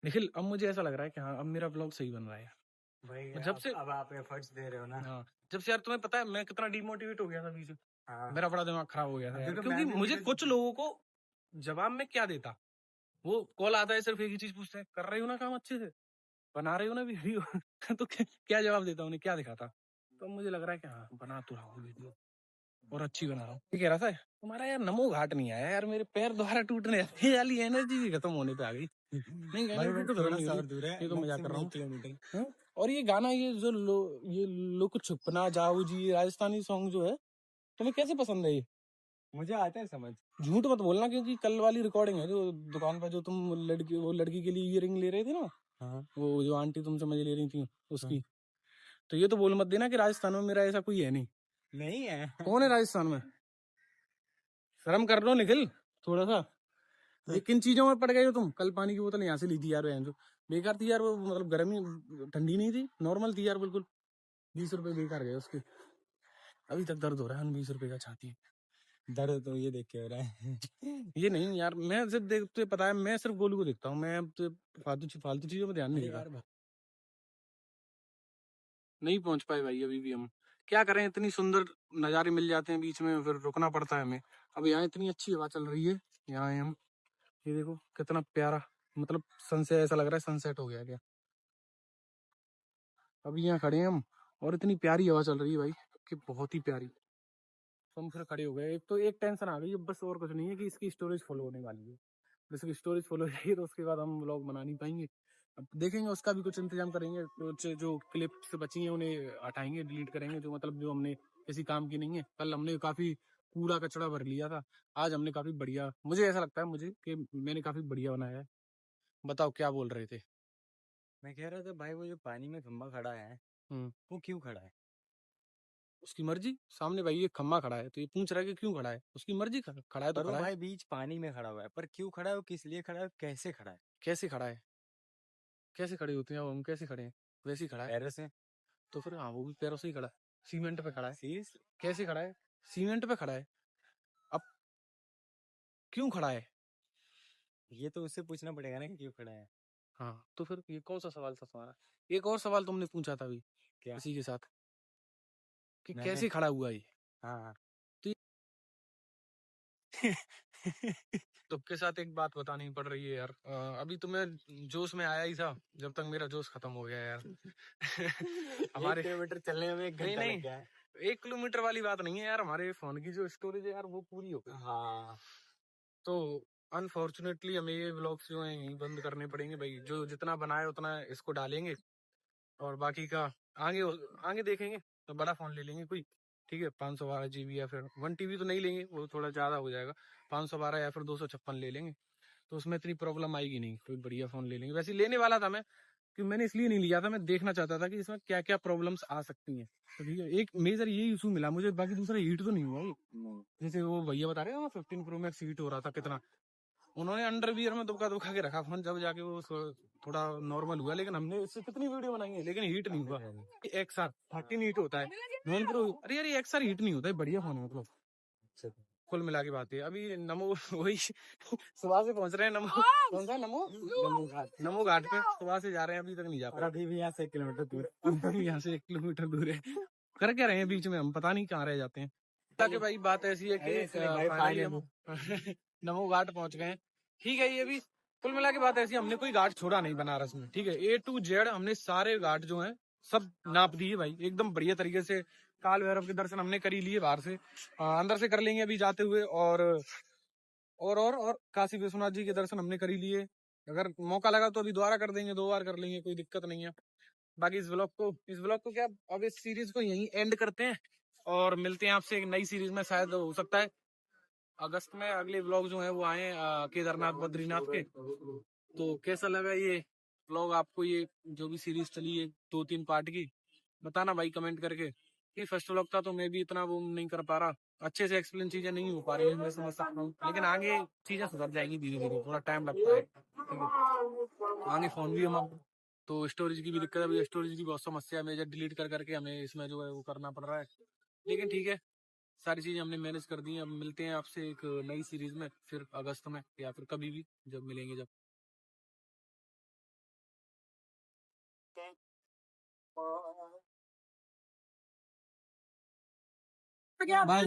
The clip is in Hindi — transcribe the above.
निखिल अब मुझे ऐसा लग रहा है कि हाँ अब मेरा ब्लॉग सही बन रहा है भाई। जब से अब आप एफर्ट्स दे रहे हो ना। हाँ जब से यार तुम्हें पता है मैं कितना डिमोटिवेट हो गया था बीच में। हाँ। मेरा बड़ा दिमाग खराब हो गया था अभी यार तो क्योंकि मैं भी मुझे वीडियो कुछ लोगों को जवाब में क्या देता। वो कॉल आता है सिर्फ एक ही चीज पूछते हैं कर रहे हो ना काम अच्छे से बना रहे हो ना वीडियो तो क्या जवाब देता उन्हें क्या दिखाता। तो मुझे लग रहा है कि हाँ बना तो रहा हूँ वीडियो और अच्छी बना रहा हूँ। ठीक कह रहा था तुम्हारा यार नमो घाट नहीं आया यार मेरे पैर दोबारा टूटने ये वाली एनर्जी भी खत्म होने पे आ गई। नहीं भाई एनर्जी बस तो खत्म थोड़ा नहीं सा हुई और दूर है, ये तो मजाक कर रहा मैक्सिमम 1 हूँ। किलोमीटर। हाँ? और ये गाना ये लुक छुपना जाओ जी राजस्थानी सॉन्ग जो है तुम्हें कैसे पसंद है ये। मुझे आता है समझ। झूठ मत बोलना क्योंकि कल वाली रिकॉर्डिंग है जो दुकान पर जो तुम लड़की के लिए ईयरिंग ले रहे थे ना हाँ। वो जो आंटी तुमसे मजे ले रही थी उसकी। हाँ। तो ये तो बोल मत देना कि राजस्थान में मेरा ऐसा कोई है नहीं। नहीं है। कौन है राजस्थान में शर्म कर लो निखिल थोड़ा सा। ये किन चीजों में पड़ गए हो तुम। कल पानी की बोतल यहाँ से ली थी यार जो बेकार थी यार वो मतलब गर्मी ठंडी नहीं थी नॉर्मल थी यार बिल्कुल 20 रुपए बेकार गए उसके। अभी तक दर्द हो रहा है 20 रुपए का छाती। दर्द तो ये देख के हो रहा है। ये नहीं यार मैं सिर्फ देखते पता है मैं सिर्फ गोलू को देखता हूँ मैं तो फालतू चीजों में ध्यान नहीं देता। नहीं पहुंच पाए भाई अभी भी हम क्या करें इतनी सुंदर नज़ारे मिल जाते हैं बीच में फिर रुकना पड़ता है हमें। अब यहाँ इतनी अच्छी हवा चल रही है यहाँ आए हम ये देखो कितना प्यारा मतलब सनसेट ऐसा लग रहा है सनसेट हो गया क्या। अभी यहाँ खड़े हैं हम और इतनी प्यारी हवा चल रही है भाई कि बहुत ही प्यारी। तो हम फिर खड़े हो गए एक तो एक टेंशन आ गई है बस और कुछ नहीं है कि इसकी स्टोरेज फुल होने वाली है। जैसे कि स्टोरेज फुल हो जाएगी तो उसके बाद हम व्लॉग बना नहीं पाएंगे। अब देखेंगे उसका भी कुछ इंतजाम करेंगे कुछ जो क्लिप्स बची हैं उन्हें हटाएंगे डिलीट करेंगे जो मतलब जो हमने किसी काम की नहीं है। कल हमने काफी कूड़ा कचड़ा भर लिया था आज हमने काफी बढ़िया मुझे ऐसा लगता है मुझे कि मैंने काफी बढ़िया बनाया है। बताओ क्या बोल रहे थे। मैं कह रहा था भाई वो जो पानी में खंबा खड़ा है वो क्यों खड़ा है? उसकी मर्जी सामने भाई ये खम्मा खड़ा है तो ये पूछ रहा है कि क्यों खड़ा है उसकी मर्जी खड़ा है तो पर वो खड़ा है। भाई बीच पानी में खड़ा हुआ है, पर क्यों खड़ा है, वो किस लिए खड़ा है, कैसे खड़ा है? कैसे खड़ा है कैसे खड़े होते हैं अब हम कैसे खड़े हैं वैसे ही खड़ा है। पैरों से। तो फिर हाँ वो भी पैरों से ही खड़ा है सीमेंट पे खड़ा है। सीरियसली? कैसे खड़ा है सीमेंट पे खड़ा है। अब क्यों खड़ा है। ये तो उससे पूछना पड़ेगा ना कि क्यों खड़ा है। हाँ तो फिर ये कौन सा सवाल था तुम्हारा। एक और सवाल तुमने पूछा था अभी क्या? इसी के साथ कि मैंने। कैसे खड़ा हुआ ये। हाँ। तो तुमके साथ एक बात बतानी पड़ रही है यार अभी तो मैं जोश में आया ही था जब तक मेरा जोश खत्म हो गया यार। 1 किलोमीटर चलने में 1 घंटा लग गया है। 1 किलोमीटर वाली बात नहीं है यार हमारे फोन की जो स्टोरेज है यार वो पूरी हो गई। हाँ। तो अनफॉर्चुनेटली हमें ये व्लॉग्स जो हैं यहीं बंद करने पड़ेंगे भाई जो जितना बनाए उतना इसको डालेंगे और बाकी का आगे आगे देखेंगे तो बड़ा फोन ले लेंगे कोई। ठीक है 512 GB या फिर 1 TB तो नहीं लेंगे वो थोड़ा ज्यादा हो जाएगा 512 या फिर 256 ले लेंगे। तो उसमें इतनी प्रॉब्लम आएगी नहीं कोई बढ़िया फोन ले लेंगे वैसे लेने वाला था मैं कि मैंने इसलिए नहीं लिया था मैं देखना चाहता था कि इसमें क्या क्या प्रॉब्लम्स आ सकती हैं। तो ठीक है एक मेजर ये इशू मिला मुझे बाकी दूसरा हीट तो नहीं हुआ ये। जैसे वो भैया बता रहे हैं 15 Pro Max हीट हो रहा था कितना उन्होंने अंडरवियर में दुबका दुबका के रखा फोन जब जाके वो थोड़ा नॉर्मल हुआ लेकिन हमने इससे कितनी वीडियो बनाई है लेकिन हीट नहीं हुआ। XR 13 हीट होता है नॉन प्रो अरे यार XR हीट नहीं होता है बढ़िया फोन है मतलब कुल मिला के बात है। अभी नमो वही सुबह से पहुंच रहे हैं नमो कौन सा नमो घाट पे सुबह से जा रहे हैं अभी तक नहीं जा पा अभी भी यहाँ से 1 किलोमीटर दूर। यहाँ से 1 किलोमीटर दूर है कर क्या रहे हैं बीच में हम पता नहीं कहाँ रह जाते हैं। ताकि भाई बात ऐसी है कि फाइनली हम नमो घाट पहुंच गए हैं। ठीक है ये भी कुल मिला के बात ऐसी हमने कोई घाट छोड़ा नहीं बनारस में। ठीक है A to Z हमने सारे घाट जो हैं सब नाप दिए भाई एकदम बढ़िया तरीके से। काल भैरव के दर्शन हमने कर ही लिए बाहर से अंदर से कर लेंगे अभी जाते हुए और काशी विश्वनाथ जी के दर्शन हमने कर ही लिए। अगर मौका लगा तो अभी दोबारा कर देंगे 2 बार कर लेंगे कोई दिक्कत नहीं है। बाकी इस ब्लॉग को क्या अब इस सीरीज को यहीं एंड करते हैं और मिलते हैं आपसे एक नई सीरीज में शायद हो सकता है अगस्त में अगले व्लॉग जो है वो आए केदारनाथ बद्रीनाथ के। तो कैसा लगा ये व्लॉग आपको ये जो भी सीरीज चली है 2-3 पार्ट की बताना भाई कमेंट करके। ये फर्स्ट व्लॉग था तो मैं भी इतना वो नहीं कर पा रहा अच्छे से एक्सप्लेन चीजें नहीं हो पा रही है मैं समझ सकता हूँ लेकिन आगे चीजें सुधर जाएंगी धीरे धीरे थोड़ा टाइम लगता है। ठीक है आगे फोन भी हम अब तो स्टोरेज की भी दिक्कत है स्टोरेज की बहुत समस्या है मेजर डिलीट कर करके हमें इसमें जो है वो करना पड़ रहा है। लेकिन ठीक है सारी चीजें हमने मैनेज कर दी हैं। अब मिलते हैं आपसे एक नई सीरीज में फिर अगस्त में या फिर कभी भी जब मिलेंगे जब भाई